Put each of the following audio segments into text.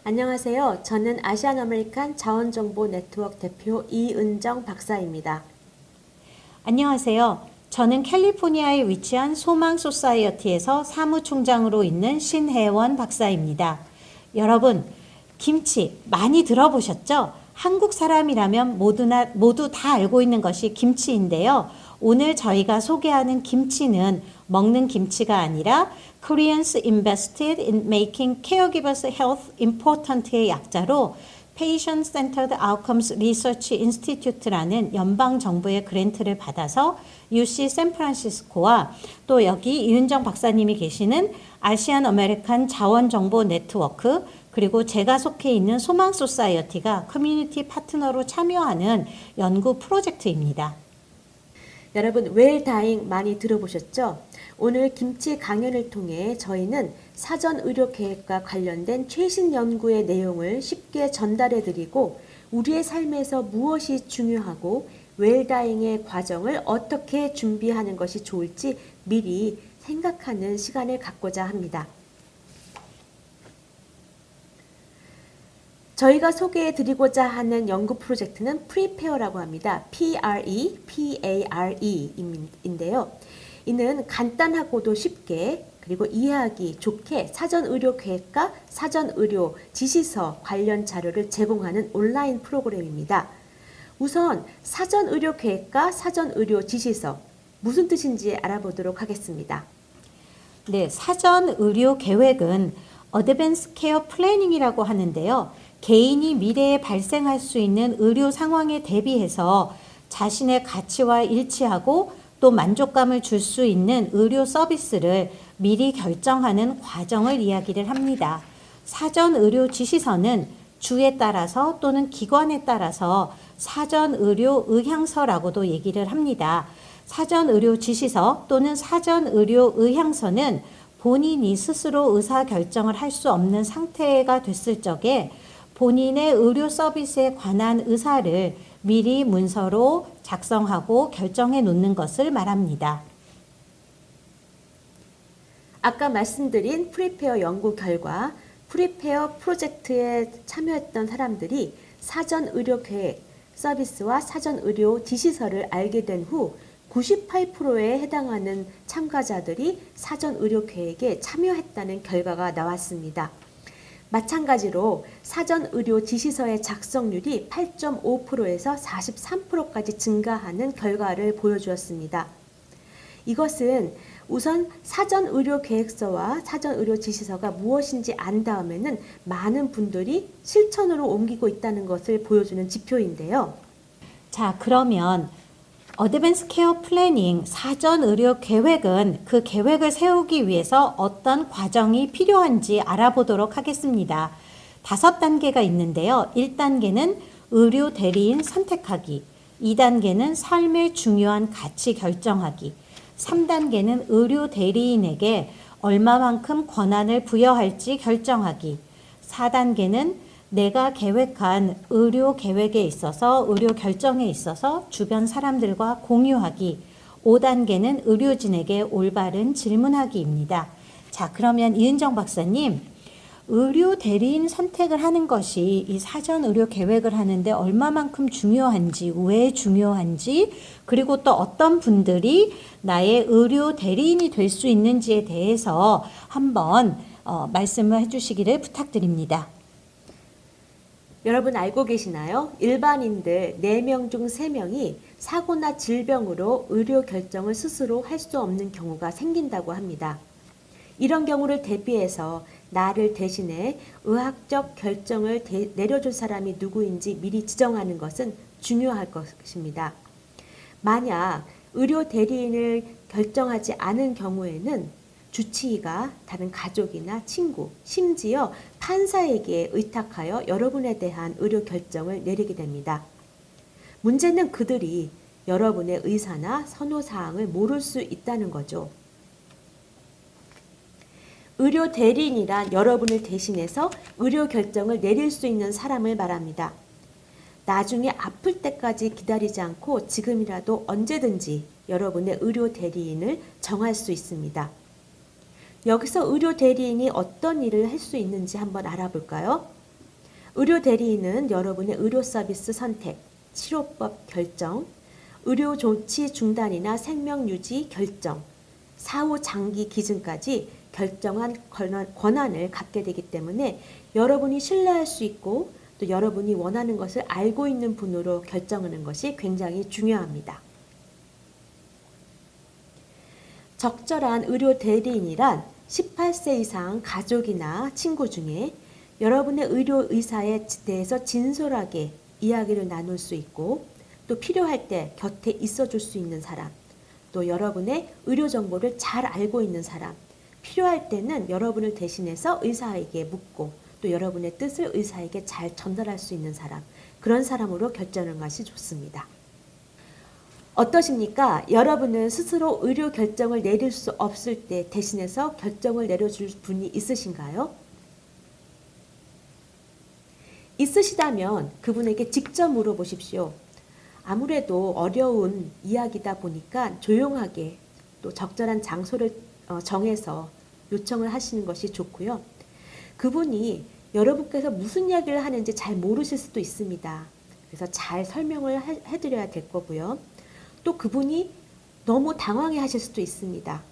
안녕하세요. 저는 아시안 아메리칸 자원정보 네트워크 대표 이은정 박사입니다. 안녕하세요. 저는 캘리포니아에 위치한 소망 소사이어티에서 사무총장으로 있는 신혜원 박사입니다. 여러분, 김치 많이 들어보셨죠? 한국 사람이라면 모두 다 알고 있는 것이 김치인데요. 오늘 저희가 소개하는 김치는 먹는 김치가 아니라 Koreans invested in making caregivers' health important의 약자로 Patient Centered Outcomes Research Institute라는 연방 정부의 그랜트를 받아서 UC 샌프란시스코와 또 여기 이은정 박사님이 계시는 아시안 아메리칸 자원정보 네트워크 그리고 제가 속해 있는 소망 소사이어티가 커뮤니티 파트너로 참여하는 연구 프로젝트입니다. 여러분, 웰다잉 많이 들어보셨죠? 오늘 김치 강연을 통해 저희는 사전 의료 계획과 관련된 최신 연구의 내용을 쉽게 전달해 드리고 우리의 삶에서 무엇이 중요하고 웰다잉의 과정을 어떻게 준비하는 것이 좋을지 미리 생각하는 시간을 갖고자 합니다. 저희가 소개해 드리고자 하는 연구 프로젝트는 Prepare라고 합니다. P-R-E-P-A-R-E인데요. 이는 간단하고도 쉽게 그리고 이해하기 좋게 사전 의료 계획과 사전 의료 지시서 관련 자료를 제공하는 온라인 프로그램입니다. 우선 사전 의료 계획과 사전 의료 지시서 무슨 뜻인지 알아보도록 하겠습니다. 네, 사전 의료 계획은 Advanced Care Planning이라고 하는데요. 개인이 미래에 발생할 수 있는 의료 상황에 대비해서 자신의 가치와 일치하고 또 만족감을 줄 수 있는 의료 서비스를 미리 결정하는 과정을 이야기를 합니다. 사전 의료 지시서는 주에 따라서 또는 기관에 따라서 사전 의료 의향서라고도 얘기를 합니다. 사전 의료 지시서 또는 사전 의료 의향서는 본인이 스스로 의사 결정을 할 수 없는 상태가 됐을 적에 본인의 의료 서비스에 관한 의사를 미리 문서로 작성하고 결정해 놓는 것을 말합니다. 아까 말씀드린 프리페어 연구 결과 프리페어 프로젝트에 참여했던 사람들이 사전 의료 계획, 서비스와 사전 의료 지시서를 알게 된 후 98%에 해당하는 참가자들이 사전 의료 계획에 참여했다는 결과가 나왔습니다. 마찬가지로 사전 의료 지시서의 작성률이 8.5%에서 43%까지 증가하는 결과를 보여주었습니다. 이것은 우선 사전 의료 계획서와 사전 의료 지시서가 무엇인지 안 다음에는 많은 분들이 실천으로 옮기고 있다는 것을 보여주는 지표인데요. 자, 그러면 어드밴스 케어 플래닝 사전 의료 계획은 그 계획을 세우기 위해서 어떤 과정이 필요한지 알아보도록 하겠습니다. 5단계가 있는데요. 1단계는 의료 대리인 선택하기, 2단계는 삶의 중요한 가치 결정하기, 3단계는 의료 대리인에게 얼마만큼 권한을 부여할지 결정하기, 4단계는 내가 계획한 의료 계획에 있어서 의료 결정에 있어서 주변 사람들과 공유하기, 5단계는 의료진에게 올바른 질문하기입니다. 자, 그러면 이은정 박사님, 의료 대리인 선택을 하는 것이 이 사전 의료 계획을 하는데 얼마만큼 중요한지, 왜 중요한지, 그리고 또 어떤 분들이 나의 의료 대리인이 될 수 있는지에 대해서 한번 말씀을 해주시기를 부탁드립니다. 여러분 알고 계시나요? 일반인들 4명 중 3명이 사고나 질병으로 의료 결정을 스스로 할 수 없는 경우가 생긴다고 합니다. 이런 경우를 대비해서 나를 대신해 의학적 결정을 내려줄 사람이 누구인지 미리 지정하는 것은 중요할 것입니다. 만약 의료 대리인을 결정하지 않은 경우에는 주치의가 다른 가족이나 친구, 심지어 판사에게 의탁하여 여러분에 대한 의료 결정을 내리게 됩니다. 문제는 그들이 여러분의 의사나 선호사항을 모를 수 있다는 거죠. 의료 대리인이란 여러분을 대신해서 의료 결정을 내릴 수 있는 사람을 말합니다. 나중에 아플 때까지 기다리지 않고 지금이라도 언제든지 여러분의 의료 대리인을 정할 수 있습니다. 여기서 의료 대리인이 어떤 일을 할 수 있는지 한번 알아볼까요? 의료 대리인은 여러분의 의료 서비스 선택, 치료법 결정, 의료 조치 중단이나 생명 유지 결정, 사후 장기 기증까지 결정한 권한을 갖게 되기 때문에 여러분이 신뢰할 수 있고 또 여러분이 원하는 것을 알고 있는 분으로 결정하는 것이 굉장히 중요합니다. 적절한 의료 대리인이란 18세 이상 가족이나 친구 중에 여러분의 의료 의사에 대해서 진솔하게 이야기를 나눌 수 있고 또 필요할 때 곁에 있어 줄 수 있는 사람, 또 여러분의 의료 정보를 잘 알고 있는 사람, 필요할 때는 여러분을 대신해서 의사에게 묻고 또 여러분의 뜻을 의사에게 잘 전달할 수 있는 사람, 그런 사람으로 결정하는 것이 좋습니다. 어떠십니까? 여러분은 스스로 의료 결정을 내릴 수 없을 때 대신해서 결정을 내려줄 분이 있으신가요? 있으시다면 그분에게 직접 물어보십시오. 아무래도 어려운 이야기다 보니까 조용하게 또 적절한 장소를 정해서 요청을 하시는 것이 좋고요. 그분이 여러분께서 무슨 이야기를 하는지 잘 모르실 수도 있습니다. 그래서 잘 설명을 해드려야 될 거고요. 또 그분이 너무 당황해 하실 수도 있습니다.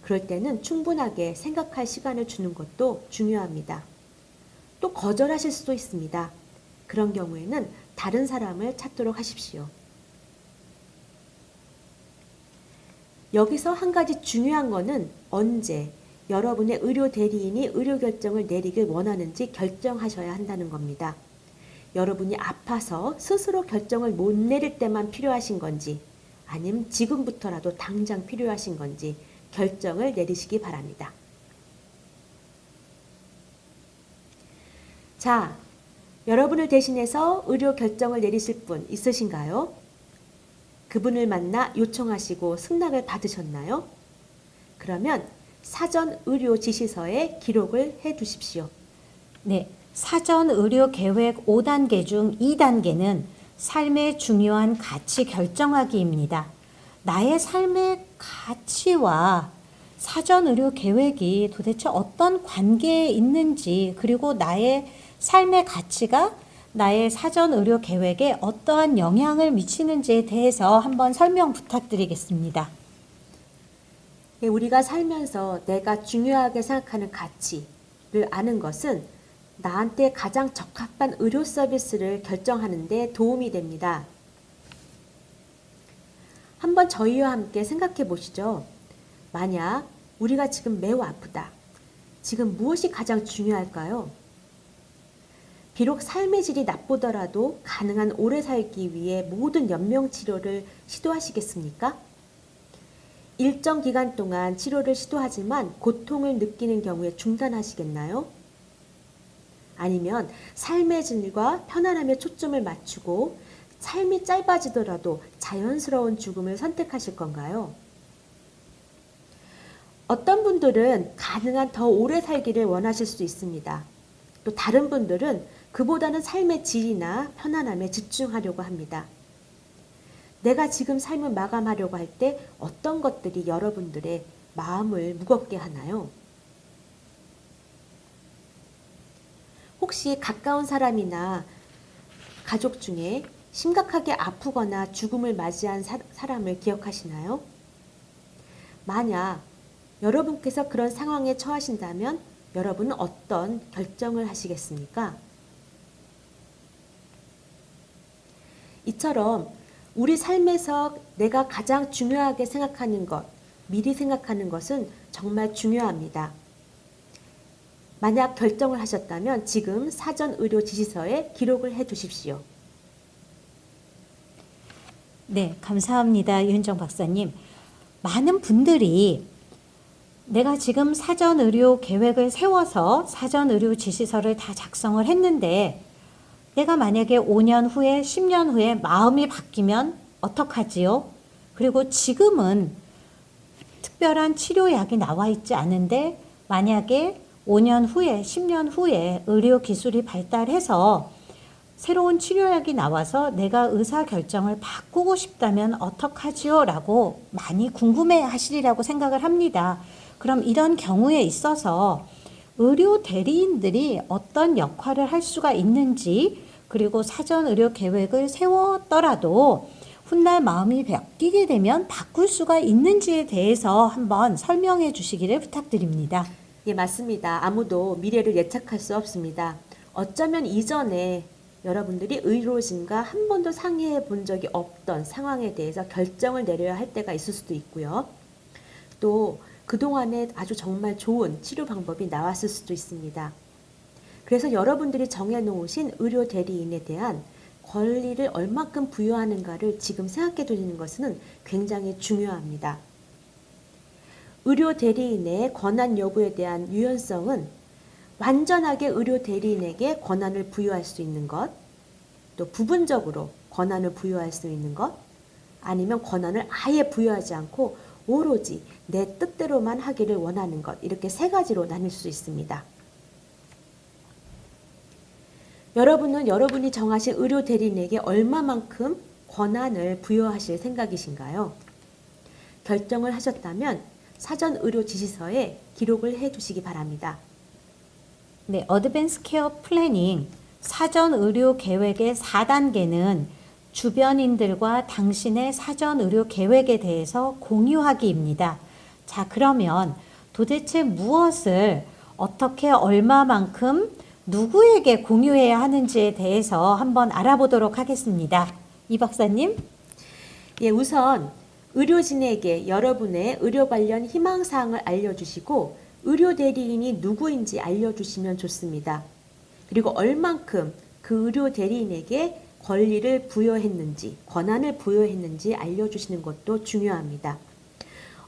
그럴 때는 충분하게 생각할 시간을 주는 것도 중요합니다. 또 거절하실 수도 있습니다. 그런 경우에는 다른 사람을 찾도록 하십시오. 여기서 한 가지 중요한 거는 언제 여러분의 의료 대리인이 의료 결정을 내리길 원하는지 결정하셔야 한다는 겁니다. 여러분이 아파서 스스로 결정을 못 내릴 때만 필요하신 건지 아니면 지금부터라도 당장 필요하신 건지 결정을 내리시기 바랍니다. 자, 여러분을 대신해서 의료 결정을 내리실 분 있으신가요? 그분을 만나 요청하시고 승낙을 받으셨나요? 그러면 사전 의료 지시서에 기록을 해 두십시오. 네, 사전 의료 계획 5단계 중 2단계는 삶의 중요한 가치 결정하기입니다. 나의 삶의 가치와 사전 의료 계획이 도대체 어떤 관계에 있는지, 그리고 나의 삶의 가치가 나의 사전 의료 계획에 어떠한 영향을 미치는지에 대해서 한번 설명 부탁드리겠습니다. 우리가 살면서 내가 중요하게 생각하는 가치를 아는 것은 나한테 가장 적합한 의료 서비스를 결정하는 데 도움이 됩니다. 한번 저희와 함께 생각해 보시죠. 만약 우리가 지금 매우 아프다. 지금 무엇이 가장 중요할까요? 비록 삶의 질이 나쁘더라도 가능한 오래 살기 위해 모든 연명치료를 시도하시겠습니까? 일정 기간 동안 치료를 시도하지만 고통을 느끼는 경우에 중단하시겠나요? 아니면 삶의 질과 편안함에 초점을 맞추고 삶이 짧아지더라도 자연스러운 죽음을 선택하실 건가요? 어떤 분들은 가능한 더 오래 살기를 원하실 수 있습니다. 또 다른 분들은 그보다는 삶의 질이나 편안함에 집중하려고 합니다. 내가 지금 삶을 마감하려고 할 때 어떤 것들이 여러분들의 마음을 무겁게 하나요? 혹시 가까운 사람이나 가족 중에 심각하게 아프거나 죽음을 맞이한 사람을 기억하시나요? 만약 여러분께서 그런 상황에 처하신다면 여러분은 어떤 결정을 하시겠습니까? 이처럼 우리 삶에서 내가 가장 중요하게 생각하는 것, 미리 생각하는 것은 정말 중요합니다. 만약 결정을 하셨다면 지금 사전 의료 지시서에 기록을 해 두십시오. 네, 감사합니다. 윤정 박사님. 많은 분들이 내가 지금 사전 의료 계획을 세워서 사전 의료 지시서를 다 작성을 했는데 내가 만약에 5년 후에 10년 후에 마음이 바뀌면 어떡하지요? 그리고 지금은 특별한 치료약이 나와 있지 않은데 만약에 5년 후에 10년 후에 의료 기술이 발달해서 새로운 치료약이 나와서 내가 의사결정을 바꾸고 싶다면 어떡하지요? 라고 많이 궁금해 하시리라고 생각을 합니다. 그럼 이런 경우에 있어서 의료 대리인들이 어떤 역할을 할 수가 있는지, 그리고 사전 의료 계획을 세웠더라도 훗날 마음이 바뀌게 되면 바꿀 수가 있는지에 대해서 한번 설명해 주시기를 부탁드립니다. 예, 맞습니다. 아무도 미래를 예측할 수 없습니다. 어쩌면 이전에 여러분들이 의료진과 한 번도 상의해 본 적이 없던 상황에 대해서 결정을 내려야 할 때가 있을 수도 있고요. 또 그동안에 아주 정말 좋은 치료 방법이 나왔을 수도 있습니다. 그래서 여러분들이 정해놓으신 의료 대리인에 대한 권리를 얼마큼 부여하는가를 지금 생각해 두는 것은 굉장히 중요합니다. 의료 대리인의 권한 여부에 대한 유연성은 완전하게 의료 대리인에게 권한을 부여할 수 있는 것, 또 부분적으로 권한을 부여할 수 있는 것, 아니면 권한을 아예 부여하지 않고 오로지 내 뜻대로만 하기를 원하는 것, 이렇게 세 가지로 나눌 수 있습니다. 여러분은 여러분이 정하신 의료 대리인에게 얼마만큼 권한을 부여하실 생각이신가요? 결정을 하셨다면 사전 의료 지시서에 기록을 해 두시기 바랍니다. 네, 어드밴스 케어 플래닝 사전 의료 계획의 4단계는 주변인들과 당신의 사전 의료 계획에 대해서 공유하기입니다. 자, 그러면 도대체 무엇을 어떻게 얼마만큼 누구에게 공유해야 하는지에 대해서 한번 알아보도록 하겠습니다. 이 박사님? 예, 우선 의료진에게 여러분의 의료 관련 희망사항을 알려주시고 의료 대리인이 누구인지 알려주시면 좋습니다. 그리고 얼만큼 그 의료 대리인에게 권리를 부여했는지, 권한을 부여했는지 알려주시는 것도 중요합니다.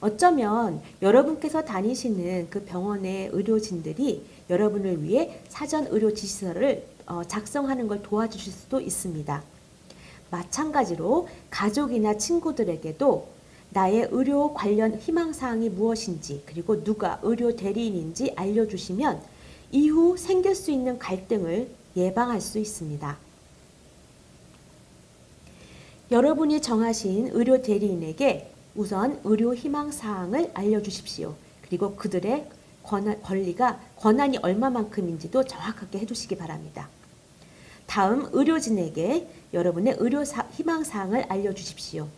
어쩌면 여러분께서 다니시는 그 병원의 의료진들이 여러분을 위해 사전 의료 지시서를 작성하는 걸 도와주실 수도 있습니다. 마찬가지로 가족이나 친구들에게도 나의 의료 관련 희망사항이 무엇인지, 그리고 누가 의료 대리인인지 알려주시면 이후 생길 수 있는 갈등을 예방할 수 있습니다. 여러분이 정하신 의료 대리인에게 우선 의료 희망사항을 알려주십시오. 그리고 그들의 권한이 얼마만큼인지도 정확하게 해주시기 바랍니다. 다음 의료진에게 여러분의 의료 희망사항을 알려주십시오.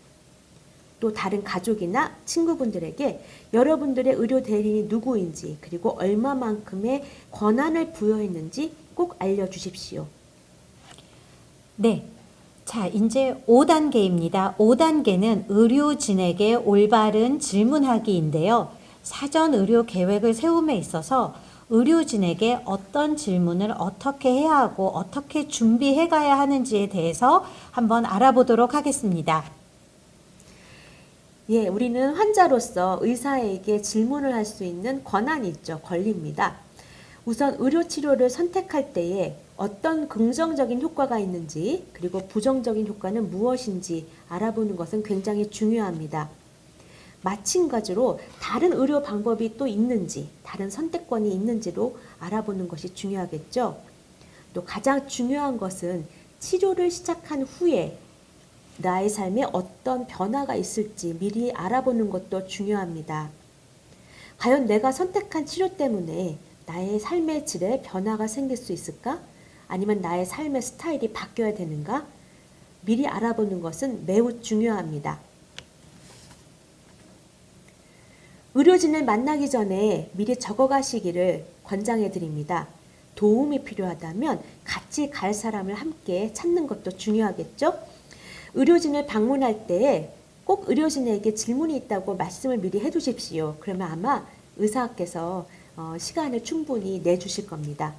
또 다른 가족이나 친구분들에게 여러분들의 의료 대리인이 누구인지, 그리고 얼마만큼의 권한을 부여했는지 꼭 알려주십시오. 네. 자, 이제 5단계입니다. 5단계는 의료진에게 올바른 질문하기인데요. 사전 의료 계획을 세움에 있어서 의료진에게 어떤 질문을 어떻게 해야 하고 어떻게 준비해 가야 하는지에 대해서 한번 알아보도록 하겠습니다. 예, 우리는 환자로서 의사에게 질문을 할 수 있는 권한이 있죠. 권리입니다. 우선 의료 치료를 선택할 때에 어떤 긍정적인 효과가 있는지, 그리고 부정적인 효과는 무엇인지 알아보는 것은 굉장히 중요합니다. 마찬가지로 다른 의료 방법이 또 있는지, 다른 선택권이 있는지도 알아보는 것이 중요하겠죠. 또 가장 중요한 것은 치료를 시작한 후에 나의 삶에 어떤 변화가 있을지 미리 알아보는 것도 중요합니다. 과연 내가 선택한 치료 때문에 나의 삶의 질에 변화가 생길 수 있을까? 아니면 나의 삶의 스타일이 바뀌어야 되는가? 미리 알아보는 것은 매우 중요합니다. 의료진을 만나기 전에 미리 적어가시기를 권장해 드립니다. 도움이 필요하다면 같이 갈 사람을 함께 찾는 것도 중요하겠죠? 의료진을 방문할 때 꼭 의료진에게 질문이 있다고 말씀을 미리 해두십시오. 그러면 아마 의사께서 시간을 충분히 내주실 겁니다.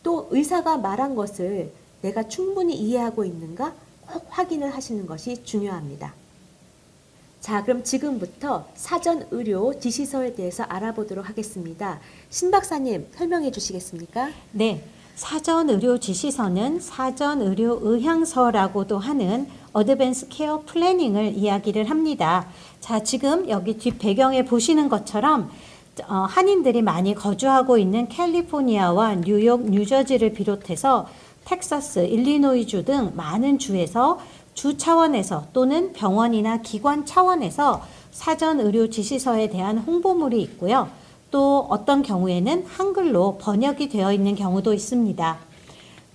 또 의사가 말한 것을 내가 충분히 이해하고 있는가 꼭 확인을 하시는 것이 중요합니다. 자, 그럼 지금부터 사전 의료 지시서에 대해서 알아보도록 하겠습니다. 신 박사님 설명해 주시겠습니까? 네. 사전 의료 지시서는 사전 의료 의향서라고도 하는 어드밴스 케어 플래닝을 이야기를 합니다. 자, 지금 여기 뒷 배경에 보시는 것처럼 한인들이 많이 거주하고 있는 캘리포니아와 뉴욕, 뉴저지를 비롯해서 텍사스, 일리노이주 등 많은 주에서 주 차원에서 또는 병원이나 기관 차원에서 사전 의료 지시서에 대한 홍보물이 있고요. 또 어떤 경우에는 한글로 번역이 되어 있는 경우도 있습니다.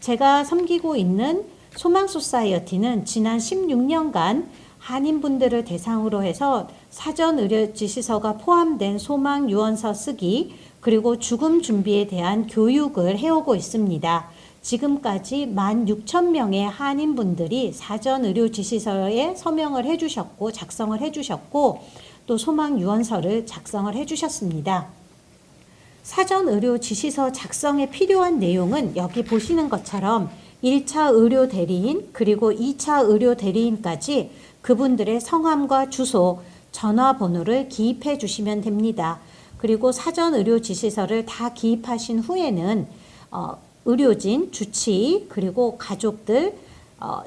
제가 섬기고 있는 소망 소사이어티는 지난 16년간 한인분들을 대상으로 해서 사전 의료 지시서가 포함된 소망 유언서 쓰기 그리고 죽음 준비에 대한 교육을 해오고 있습니다. 지금까지 16,000명의 한인분들이 사전 의료 지시서에 서명을 해주셨고 작성을 해주셨고 또 소망 유언서를 작성을 해주셨습니다. 사전 의료 지시서 작성에 필요한 내용은 여기 보시는 것처럼 1차 의료 대리인 그리고 2차 의료 대리인까지 그분들의 성함과 주소, 전화번호를 기입해 주시면 됩니다. 그리고 사전 의료 지시서를 다 기입하신 후에는 의료진, 주치의, 그리고 가족들,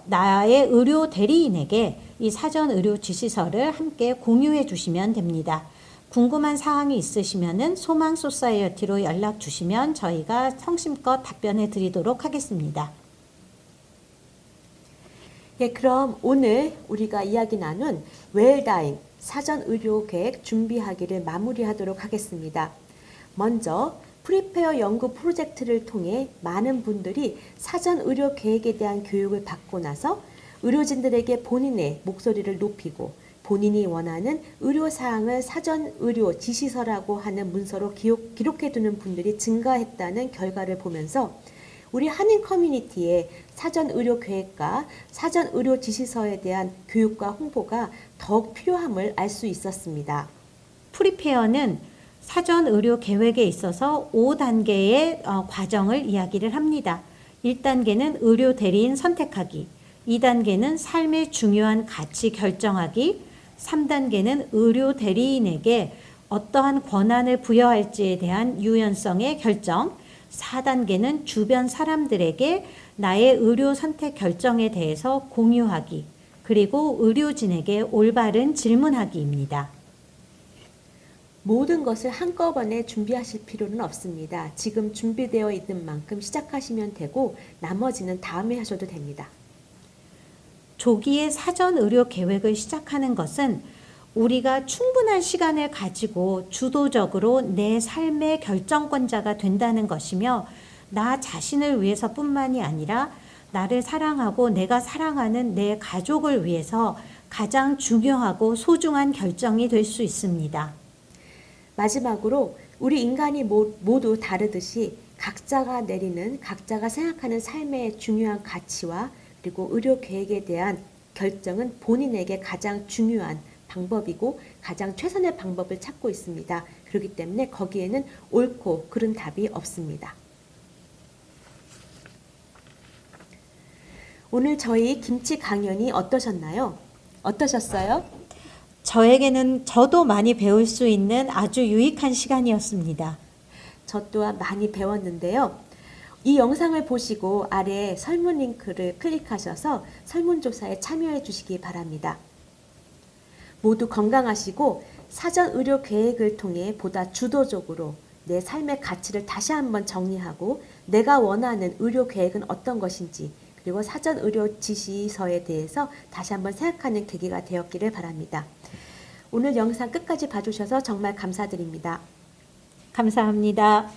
나의 의료 대리인에게 이 사전 의료 지시서를 함께 공유해 주시면 됩니다. 궁금한 사항이 있으시면은 소망 소사이어티로 연락 주시면 저희가 성심껏 답변해 드리도록 하겠습니다. 예, 그럼 오늘 우리가 이야기 나눈 웰다잉 사전 의료 계획 준비하기를 마무리하도록 하겠습니다. 먼저 프리페어 연구 프로젝트를 통해 많은 분들이 사전 의료 계획에 대한 교육을 받고 나서 의료진들에게 본인의 목소리를 높이고 본인이 원하는 의료 사항을 사전 의료 지시서라고 하는 문서로 기록해 두는 분들이 증가했다는 결과를 보면서 우리 한인 커뮤니티의 사전 의료 계획과 사전 의료 지시서에 대한 교육과 홍보가 더욱 필요함을 알 수 있었습니다. 프리페어는 사전 의료 계획에 있어서 5단계의 과정을 이야기를 합니다. 1단계는 의료 대리인 선택하기, 2단계는 삶의 중요한 가치 결정하기, 3단계는 의료 대리인에게 어떠한 권한을 부여할지에 대한 유연성의 결정, 4단계는 주변 사람들에게 나의 의료 선택 결정에 대해서 공유하기, 그리고 의료진에게 올바른 질문하기입니다. 모든 것을 한꺼번에 준비하실 필요는 없습니다. 지금 준비되어 있는 만큼 시작하시면 되고 나머지는 다음에 하셔도 됩니다. 조기에 사전 의료 계획을 시작하는 것은 우리가 충분한 시간을 가지고 주도적으로 내 삶의 결정권자가 된다는 것이며 나 자신을 위해서뿐만이 아니라 나를 사랑하고 내가 사랑하는 내 가족을 위해서 가장 중요하고 소중한 결정이 될 수 있습니다. 마지막으로 우리 인간이 모두 다르듯이 각자가 생각하는 삶의 중요한 가치와 그리고 의료 계획에 대한 결정은 본인에게 가장 중요한 방법이고 가장 최선의 방법을 찾고 있습니다. 그렇기 때문에 거기에는 옳고 그른 답이 없습니다. 오늘 저희 김치 강연이 어떠셨어요? 저도 많이 배울 수 있는 아주 유익한 시간이었습니다. 저 또한 많이 배웠는데요. 이 영상을 보시고 아래 설문 링크를 클릭하셔서 설문조사에 참여해 주시기 바랍니다. 모두 건강하시고 사전 의료 계획을 통해 보다 주도적으로 내 삶의 가치를 다시 한번 정리하고 내가 원하는 의료 계획은 어떤 것인지 그리고 사전 의료 지시서에 대해서 다시 한번 생각하는 계기가 되었기를 바랍니다. 오늘 영상 끝까지 봐주셔서 정말 감사드립니다. 감사합니다.